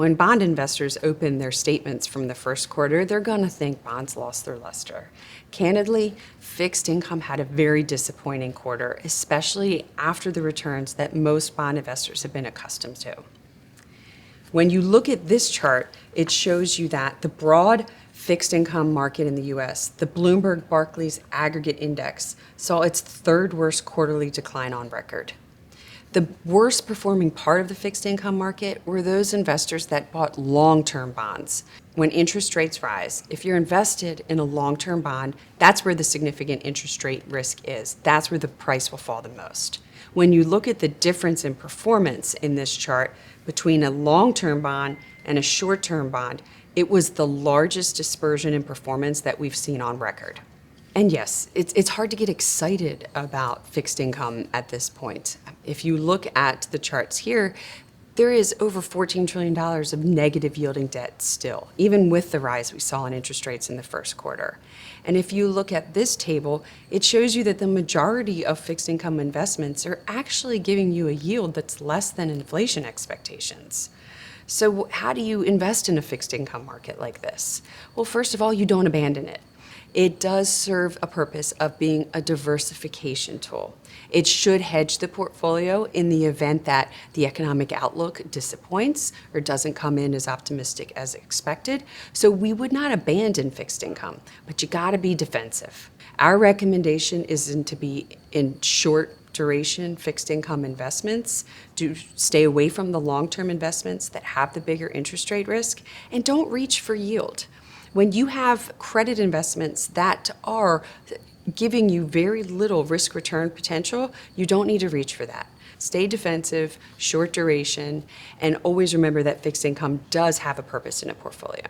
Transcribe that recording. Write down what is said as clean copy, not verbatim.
When bond investors open their statements from the first quarter, they're going to think bonds lost their luster. Candidly, fixed income had a very disappointing quarter, especially after the returns that most bond investors have been accustomed to. When you look at this chart, it shows you that the broad fixed income market in the US, the Bloomberg Barclays Aggregate Index, saw its third worst quarterly decline on record. The worst performing part of the fixed income market were those investors that bought long-term bonds. When interest rates rise, if you're invested in a long-term bond, that's where the significant interest rate risk is. That's where the price will fall the most. When you look at the difference in performance in this chart between a long-term bond and a short-term bond, it was the largest dispersion in performance that we've seen on record. And yes, it's hard to get excited about fixed income at this point. If you look at the charts here, there is over $14 trillion of negative yielding debt still, even with the rise we saw in interest rates in the first quarter. And if you look at this table, it shows you that the majority of fixed income investments are actually giving you a yield that's less than inflation expectations. So how do you invest in a fixed income market like this? Well, first of all, you don't abandon it. It does serve a purpose of being a diversification tool. It should hedge the portfolio in the event that the economic outlook disappoints or doesn't come in as optimistic as expected. So we would not abandon fixed income, but you gotta be defensive. Our recommendation isn't to be in short duration fixed income investments. Do stay away from the long-term investments that have the bigger interest rate risk, and don't reach for yield. When you have credit investments that are giving you very little risk return potential, you don't need to reach for that. Stay defensive, short duration, and always remember that fixed income does have a purpose in a portfolio.